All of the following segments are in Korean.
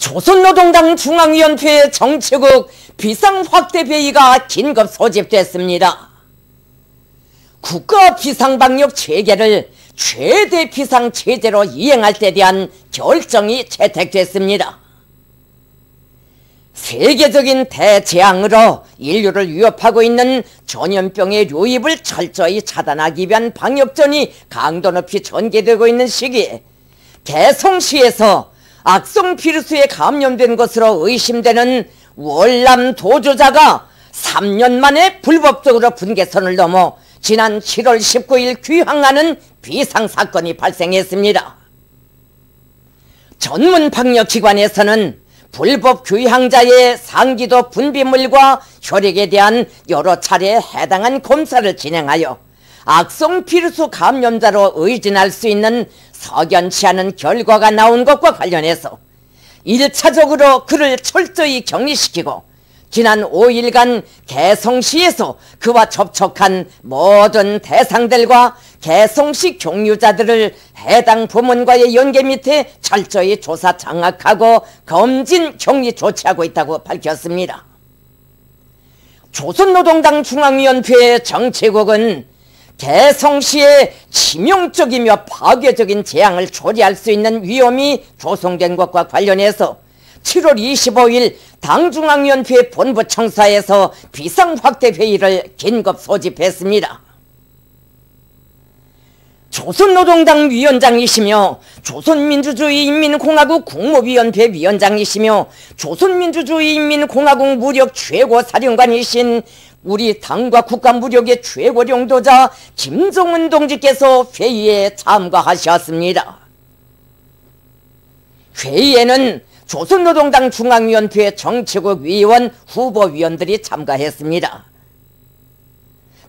조선노동당 중앙위원회 정치국 비상확대회의가 긴급 소집됐습니다. 국가 비상방역 체계를 최대 비상체제로 이행할 데 대한 결정이 채택됐습니다. 세계적인 대재앙으로 인류를 위협하고 있는 전염병의 유입을 철저히 차단하기 위한 방역전이 강도 높이 전개되고 있는 시기에 개성시에서 악성 비루스에 감염된 것으로 의심되는 월남 도주자가 3년 만에 불법적으로 분계선을 넘어 지난 7월 19일 귀향하는 비상사건이 발생했습니다. 전문 방역기관에서는 불법 귀향자의 상기도 분비물과 혈액에 대한 여러 차례 해당한 검사를 진행하여 악성 비루스 감염자로 의심할 수 있는 석연치 않은 결과가 나온 것과 관련해서 1차적으로 그를 철저히 격리시키고 지난 5일간 개성시에서 그와 접촉한 모든 대상들과 개성시 경유자들을 해당 부문과의 연계 밑에 철저히 조사 장악하고 검진 격리 조치하고 있다고 밝혔습니다. 조선노동당 중앙위원회 정치국은 개성시에 치명적이며 파괴적인 재앙을 초래할 수 있는 위험이 조성된 것과 관련해서 7월 25일 당중앙위원회 본부청사에서 비상확대회의를 긴급 소집했습니다. 조선노동당 위원장이시며 조선민주주의인민공화국 국무위원회 위원장이시며 조선민주주의인민공화국 무력 최고사령관이신 우리 당과 국가 무력의 최고領導자 김정은 동지께서 회의에 참가하셨습니다. 회의에는 조선노동당 중앙위원회 정치국 위원 후보위원들이 참가했습니다.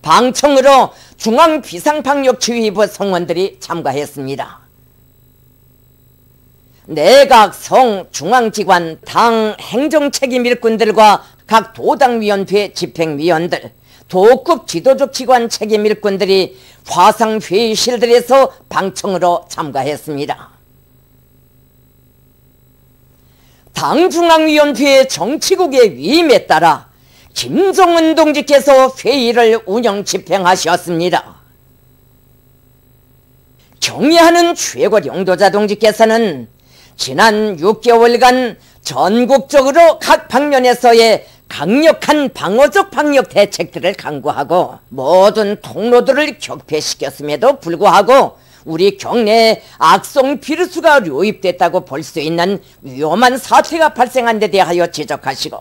방청으로 중앙비상방역지휘부 성원들이 참가했습니다. 내각, 성, 중앙기관, 당 행정책임 일꾼들과 각 도당위원회 집행위원들, 도급 지도적 기관 책임 일꾼들이 화상회의실들에서 방청으로 참가했습니다. 당중앙위원회 정치국의 위임에 따라 김정은 동지께서 회의를 운영 집행하셨습니다. 경의하는 최고領導자 동지께서는 지난 6개월간 전국적으로 각 방면에서의 강력한 방어적 방역 대책들을 강구하고 모든 통로들을 격폐시켰음에도 불구하고 우리 경내에 악성 비루스가 유입됐다고 볼 수 있는 위험한 사태가 발생한 데 대하여 지적하시고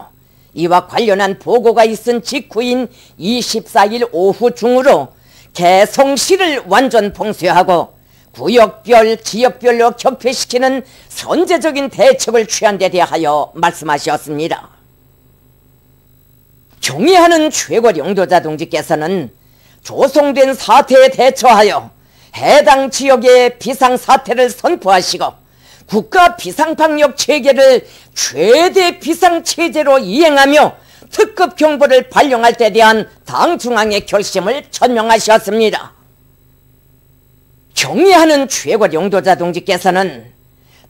이와 관련한 보고가 있은 직후인 24일 오후 중으로 개성시를 완전 봉쇄하고 구역별, 지역별로 격폐시키는 선제적인 대책을 취한 데 대하여 말씀하셨습니다. 경의하는 최고領導자 동지께서는 조성된 사태에 대처하여 해당 지역의 비상사태를 선포하시고 국가 비상방역 체계를 최대 비상체제로 이행하며 특급 경보를 발령할 데 대한 당 중앙의 결심을 천명하셨습니다. 경의하는 최고領導자 동지께서는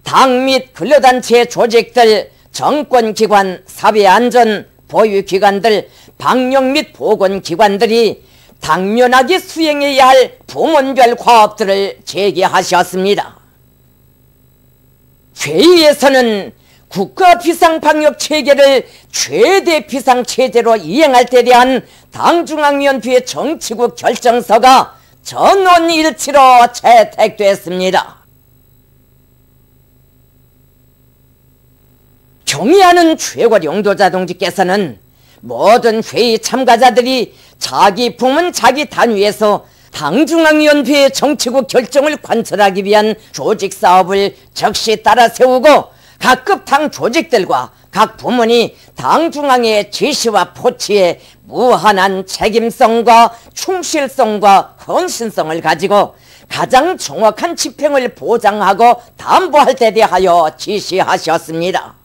당 및 근로단체 조직들, 정권기관, 사회안전, 보유기관들, 방역 및 보건기관들이 당면하게 수행해야 할 부문별 과업들을 제기하셨습니다. 회의에서는 국가 비상방역 체계를 최대 비상체제로 이행할 데 대한 당중앙위원회 정치국 결정서가 전원일치로 채택됐습니다. 경의하는 최고領導자 동지께서는 모든 회의 참가자들이 자기 부문 자기 단위에서 당중앙위원회 정치국 결정을 관철하기 위한 조직사업을 적시 따라 세우고 각급 당 조직들과 각 부문이 당중앙의 지시와 포치에 무한한 책임성과 충실성과 헌신성을 가지고 가장 정확한 집행을 보장하고 담보할 데 대하여 지시하셨습니다.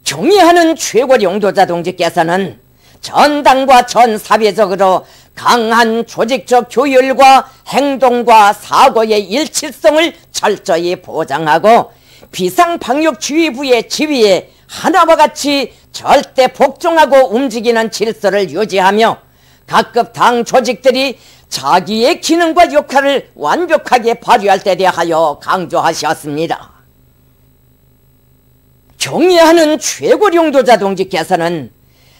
경의하는 최고領導자 동지께서는 전 당과 전 사회적으로 강한 조직적 교율과 행동과 사고의 일치성을 철저히 보장하고 비상방역주의부의 지휘에 하나와 같이 절대 복종하고 움직이는 질서를 유지하며 각급 당 조직들이 자기의 기능과 역할을 완벽하게 발휘할 때 대하여 강조하셨습니다. 경애하는 최고령도자 동지께서는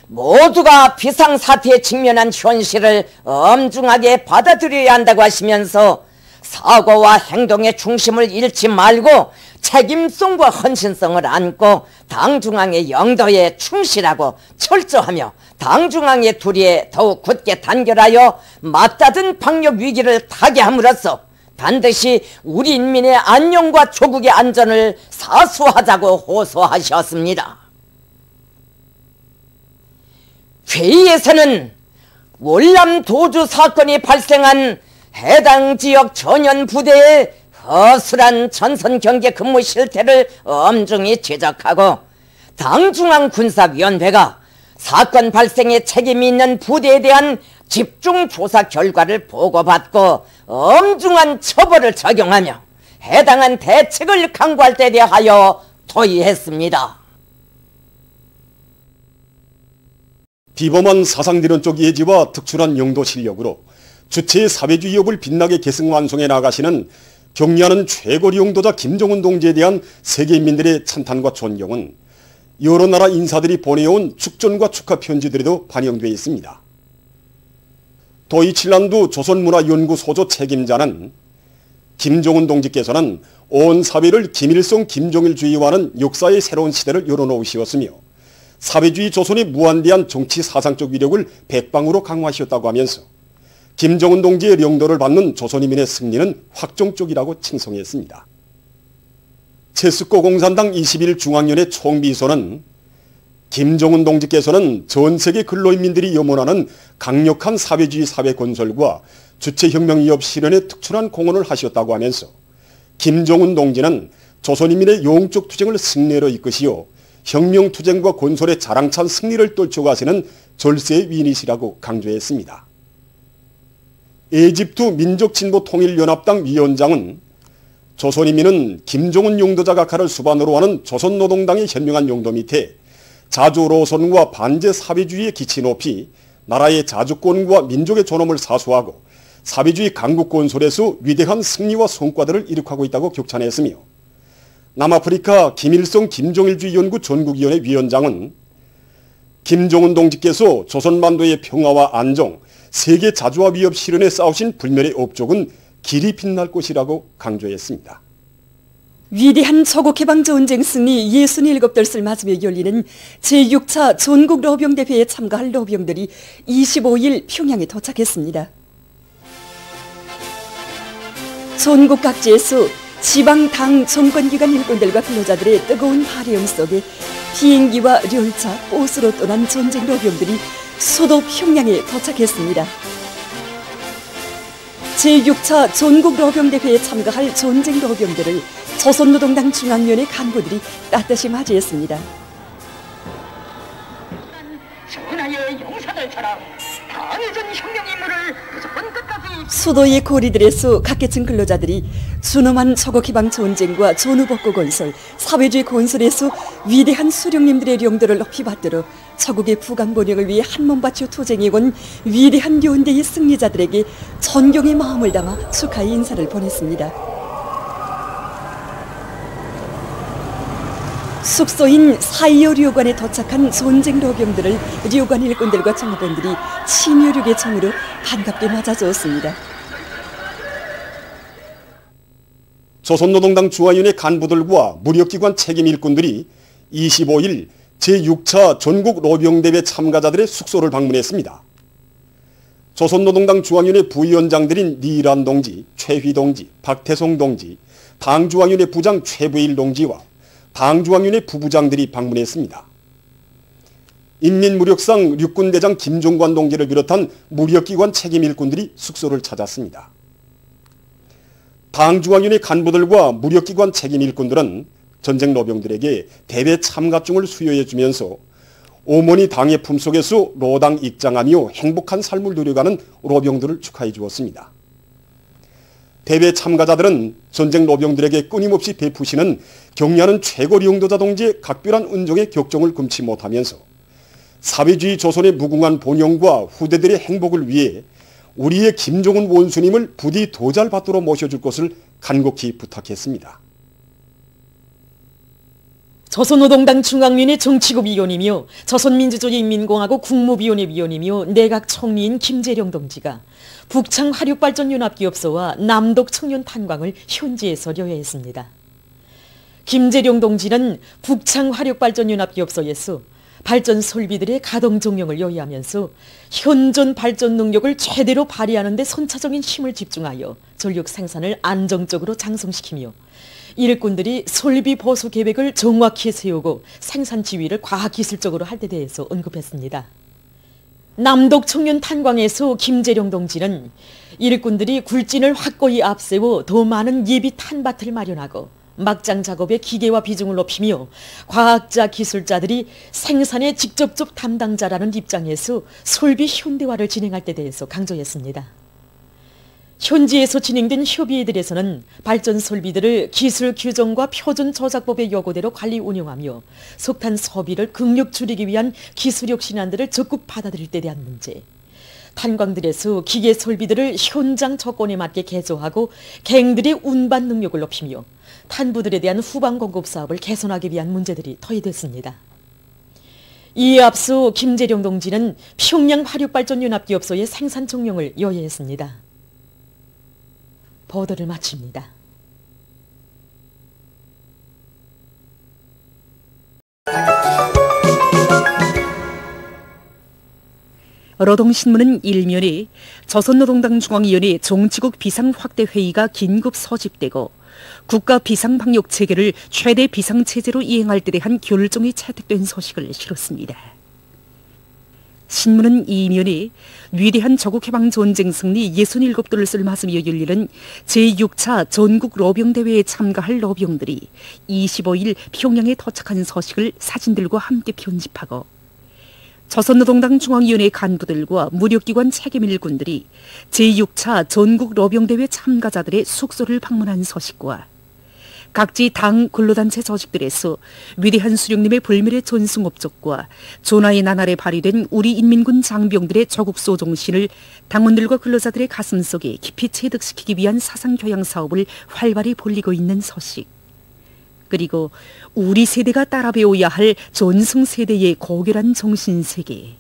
모두가 비상사태에 직면한 현실을 엄중하게 받아들여야 한다고 하시면서 사고와 행동의 중심을 잃지 말고 책임성과 헌신성을 안고 당중앙의 영도에 충실하고 철저하며 당중앙의 도리에 더욱 굳게 단결하여 맞닿은 방역 위기를 타개함으로써 반드시 우리 인민의 안녕과 조국의 안전을 사수하자고 호소하셨습니다. 회의에서는 월남 도주 사건이 발생한 해당 지역 전현 부대의 허술한 전선 경계 근무 실태를 엄중히 지적하고 당중앙군사위원회가 사건 발생에 책임이 있는 부대에 대한 집중 조사 결과를 보고받고 엄중한 처벌을 적용하며 해당한 대책을 강구할 때 대하여 토의했습니다. 비범한 사상리론적 예지와 특출한 영도 실력으로 주체의 사회주의업을 빛나게 계승 완성해 나가시는 경리하는 최고리 영도자 김정은 동지에 대한 세계인민들의 찬탄과 존경은 여러 나라 인사들이 보내온 축전과 축하 편지들에도 반영되어 있습니다. 도이칠란드 조선문화연구소조 책임자는 김정은 동지께서는 온 사회를 김일성 김정일주의와는 역사의 새로운 시대를 열어놓으시었으며 사회주의 조선의 무한대한 정치 사상적 위력을 백방으로 강화하셨다고 하면서 김정은 동지의 영도를 받는 조선인민의 승리는 확정적이라고 칭송했습니다. 체스코 공산당 21 중앙위원회 총비서는 김정은 동지께서는 전 세계 근로인민들이 염원하는 강력한 사회주의 사회 건설과 주체혁명 위협 실현에 특출난 공헌을 하셨다고 하면서 김정은 동지는 조선인민의 영적 투쟁을 승리로 이끄시어 혁명투쟁과 건설의 자랑찬 승리를 떨쳐가시는 절세의 위인이시라고 강조했습니다. 에집트 민족진보통일연합당 위원장은 조선인민은 김정은 용도자 각하를 수반으로 하는 조선노동당의 현명한 용도 밑에 자주로선과 반제 사회주의의 기치 높이 나라의 자주권과 민족의 존엄을 사수하고 사회주의 강국 건설에서 위대한 승리와 성과들을 이룩하고 있다고 격찬했으며 남아프리카 김일성 김정일주의 연구 전국위원회 위원장은 김정은 동지께서 조선반도의 평화와 안정, 세계 자주화 위협 실현에 싸우신 불멸의 업적은 길이 빛날 것이라고 강조했습니다. 위대한 조국해방전쟁 승리 67돌을 맞으며 열리는 제6차 전국 러병대회에 참가할 러병들이 25일 평양에 도착했습니다. 전국 각지에서 지방당 정권기관 일꾼들과 근로자들의 뜨거운 발해음 속에 비행기와 열차, 버스로 떠난 전쟁 러병들이 수도 평양에 도착했습니다. 제6차 전국 러병대회에 참가할 전쟁 러병들을 조선노동당 중앙위원회 간부들이 따뜻이 맞이했습니다. 전하의 용사들처럼 당해전 혁명 임무를 무조건 끝까지 수도의 고리들에서 각계층 근로자들이 준엄한 조국해방 전쟁과 전후복구 건설, 사회주의 건설에서 위대한 수령님들의 영도를 높이 받들어 조국의 부강번영을 위해 한몸 바쳐 투쟁해온 위대한 연대의 승리자들에게 존경의 마음을 담아 축하의 인사를 보냈습니다. 숙소인 사이어 료관에 도착한 전쟁 러병들을 료관 일꾼들과 정부원들이 친유륙의 정으로 반갑게 맞아주었습니다. 조선노동당 중앙위원회 간부들과 무력기관 책임 일꾼들이 25일 제6차 전국 러병대회 참가자들의 숙소를 방문했습니다. 조선노동당 중앙위원회 부위원장들인 리란 동지, 최휘 동지, 박태송 동지, 당중앙위원회 부장 최부일 동지와 당중앙위원회 부부장들이 방문했습니다. 인민무력상 육군대장 김종관 동지를 비롯한 무력기관 책임 일꾼들이 숙소를 찾았습니다. 당중앙위원회 간부들과 무력기관 책임 일꾼들은 전쟁 러병들에게 대회 참가증을 수여해주면서 어머니 당의 품속에서 로당 입장하며 행복한 삶을 누려가는 러병들을 축하해 주었습니다. 대회 참가자들은 전쟁 노병들에게 끊임없이 베푸시는 경례하는 최고 용도자 동지의 각별한 은총에 격정을 금치 못하면서 사회주의 조선의 무궁한 본영과 후대들의 행복을 위해 우리의 김종은 원수님을 부디 도잘받도록 모셔줄 것을 간곡히 부탁했습니다. 조선노동당 중앙위원회 정치국 위원이며 조선민주주의인민공화국 국무위원회 위원이며 내각 총리인 김재룡 동지가 북창 화력발전연합기업소와 남독 청년 탄광을 현지에서 료해했습니다. 김재룡 동지는 북창 화력발전연합기업소에서 발전 설비들의 가동 종용을 요구하면서 현존 발전 능력을 최대로 발휘하는 데 선차적인 힘을 집중하여 전력 생산을 안정적으로 장성시키며 일꾼들이 설비 보수 계획을 정확히 세우고 생산 지휘를 과학기술적으로 할 데 대해서 언급했습니다. 남독 청년 탄광에서 김재룡 동지는 일꾼들이 굴진을 확고히 앞세워 더 많은 예비 탄밭을 마련하고 막장 작업의 기계화 비중을 높이며 과학자, 기술자들이 생산의 직접적 담당자라는 입장에서 설비 현대화를 진행할 데 대해서 강조했습니다. 현지에서 진행된 협의회들에서는 발전 설비들을 기술 규정과 표준 조작법의 요구대로 관리 운영하며 석탄 소비를 극력 줄이기 위한 기술력 신안들을 적극 받아들일 때 대한 문제, 탄광들에서 기계 설비들을 현장 조건에 맞게 개조하고 갱들의 운반 능력을 높이며 탄부들에 대한 후방 공급 사업을 개선하기 위한 문제들이 토의됐습니다. 이에 앞서 김재룡 동지는 평양 화력발전연합기업소의 생산 종용을 요구했습니다. 보도를 마칩니다. 노동신문은 일면에 조선노동당 중앙위원회 정치국 비상확대회의가 긴급 소집되고 국가 비상방역체계를 최대 비상체제로 이행할 때 대한 결정이 채택된 소식을 실었습니다. 신문은 이면에 위대한 조국해방전쟁 승리 67돌을 맞으며 열리는 제6차 전국 로병대회에 참가할 로병들이 25일 평양에 도착한 소식을 사진들과 함께 편집하고 조선노동당 중앙위원회 간부들과 무력기관 책임일꾼들이 제6차 전국 로병대회 참가자들의 숙소를 방문한 소식과 각지 당 근로단체 조직들에서 위대한 수령님의 불멸의 전승업적과 조나의 나날에 발휘된 우리 인민군 장병들의 조국소 정신을 당원들과 근로자들의 가슴속에 깊이 체득시키기 위한 사상교양 사업을 활발히 벌이고 있는 소식, 그리고 우리 세대가 따라 배워야 할 전승세대의 고결한 정신세계,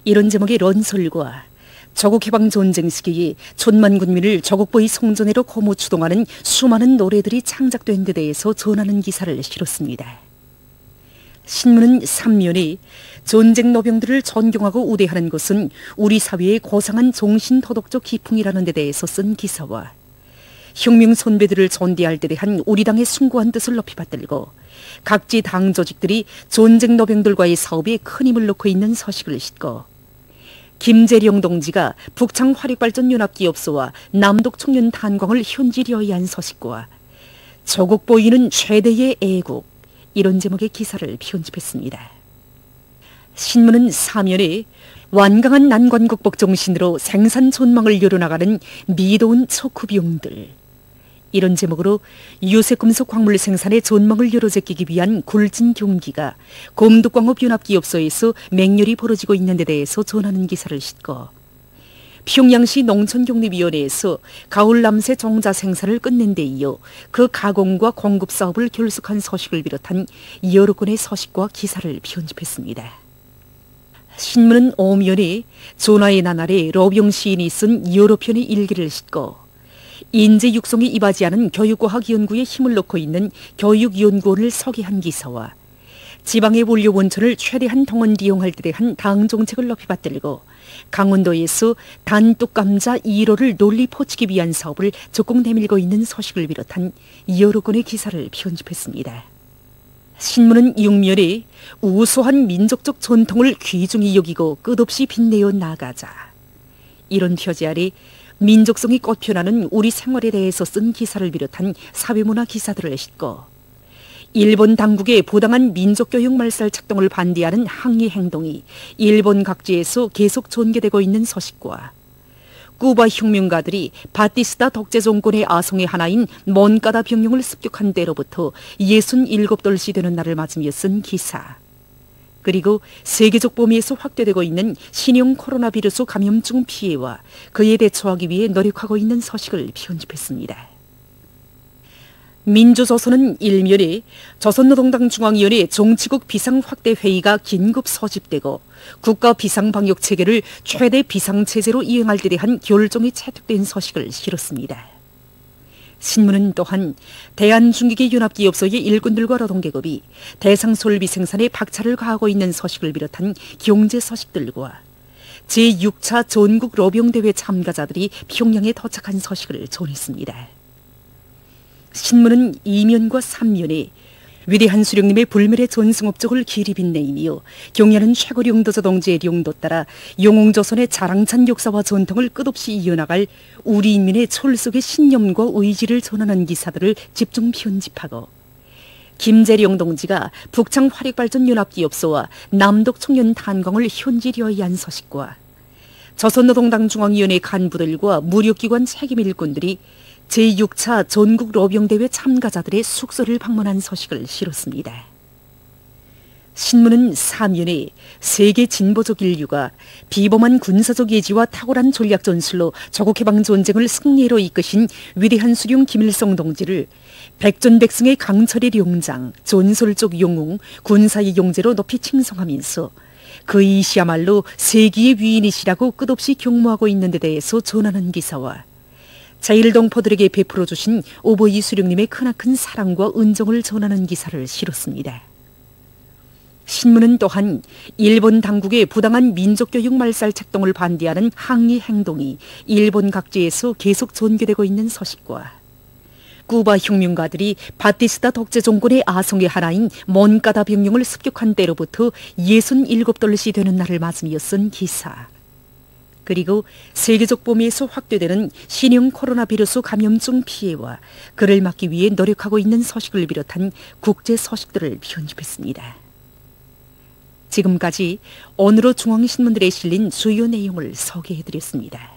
이런 제목의 런설과 조국해방전쟁 시기에 천만 군민을 조국보위 성전회로 고무 추동하는 수많은 노래들이 창작된 데 대해서 전하는 기사를 실었습니다. 신문은 3면에 전쟁 노병들을 존경하고 우대하는 것은 우리 사회의 고상한 정신도덕적 기풍이라는 데 대해서 쓴 기사와 혁명 선배들을 존대할 때 대한 우리 당의 숭고한 뜻을 높이 받들고 각지 당 조직들이 전쟁 노병들과의 사업에 큰 힘을 놓고 있는 소식을 싣고 김재룡 동지가 북창 화력발전연합기업소와 남독 청년 탄광을 현지료의한 소식과 조국 보이는 최대의 애국, 이런 제목의 기사를 편집했습니다. 신문은 사면에 완강한 난관 극복 정신으로 생산 전망을 열어나가는 미도운 척후병들, 이런 제목으로 유색금속 광물 생산의 전망을 열어제끼기 위한 굴진 경기가 검독광업연합기업소에서 맹렬히 벌어지고 있는 데 대해서 전하는 기사를 싣고 평양시 농촌경리위원회에서 가을 남새 종자 생산을 끝낸 데 이어 그 가공과 공급 사업을 결속한 소식을 비롯한 여러 건의 소식과 기사를 편집했습니다. 신문은 오면에 조나의 나날에 로병 시인이 쓴 여러 편의 일기를 싣고 인재 육성에 이바지 않은 교육과학연구에 힘을 놓고 있는 교육연구원을 소개한 기사와 지방의 원료 원천을 최대한 동원 이용할 때 대한 당 정책을 높이 받들고 강원도에서 단뚝감자 1호를 널리 퍼치기 위한 사업을 적극 내밀고 있는 소식을 비롯한 여러 건의 기사를 편집했습니다. 신문은 6면에 우수한 민족적 전통을 귀중히 여기고 끝없이 빛내어 나가자, 이런 표지 아래 민족성이 꽃피어나는 우리 생활에 대해서 쓴 기사를 비롯한 사회문화 기사들을 싣고 일본 당국의 부당한 민족교육 말살 작동을 반대하는 항의 행동이 일본 각지에서 계속 전개되고 있는 소식과 쿠바 혁명가들이 바티스타 독재 정권의 아성의 하나인 먼까다 병영을 습격한 때로부터 67돌시 되는 날을 맞으며 쓴 기사. 그리고 세계적 범위에서 확대되고 있는 신형 코로나 비루스 감염증 피해와 그에 대처하기 위해 노력하고 있는 서식을 편집했습니다. 민주조선은 일면에 조선노동당 중앙위원회 정치국 비상확대회의가 긴급 소집되고 국가 비상방역체계를 최대 비상체제로 이행할 데 대한 결정이 채택된 소식을 실었습니다. 신문은 또한 대한중기계연합기업소의 일꾼들과 노동계급이 대상솔비 생산에 박차를 가하고 있는 소식을 비롯한 경제 소식들과 제6차 전국 로병대회 참가자들이 평양에 도착한 소식을 전했습니다. 신문은 2면과 3면에 위대한 수령님의 불멸의 전승업적을 길이 빛내이며 경야는 최고령도조 동지의 령도 따라 영웅조선의 자랑찬 역사와 전통을 끝없이 이어나갈 우리 인민의 철 속의 신념과 의지를 전하는 기사들을 집중 편집하고 김재령 동지가 북창 화력발전연합기업소와 남독 청년 탄광을 현지려의한 소식과 조선노동당 중앙위원회 간부들과 무력기관 책임 일꾼들이 제6차 전국 로병대회 참가자들의 숙소를 방문한 소식을 실었습니다. 신문은 3면에 세계 진보적 인류가 비범한 군사적 예지와 탁월한 전략 전술로 조국해방 전쟁을 승리로 이끄신 위대한 수령 김일성 동지를 백전백승의 강철의 용장, 전설적 영웅, 군사의 용제로 높이 칭송하면서 그이시야말로 세기의 위인이시라고 끝없이 경모하고 있는 데 대해서 전하는 기사와 제1동포들에게 베풀어 주신 오보이 수령님의 크나큰 사랑과 은정을 전하는 기사를 실었습니다. 신문은 또한 일본 당국의 부당한 민족교육 말살 책동을 반대하는 항의 행동이 일본 각지에서 계속 전개되고 있는 소식과 쿠바 혁명가들이 바티스타 독재 정권의 아성의 하나인 먼까다 병영을 습격한 때로부터 67돌시 되는 날을 맞으며 쓴 기사, 그리고 세계적 범위에서 확대되는 신형 코로나 비루스 감염증 피해와 그를 막기 위해 노력하고 있는 소식을 비롯한 국제 소식들을 편집했습니다. 지금까지 오늘의 중앙신문들에 실린 주요 내용을 소개해드렸습니다.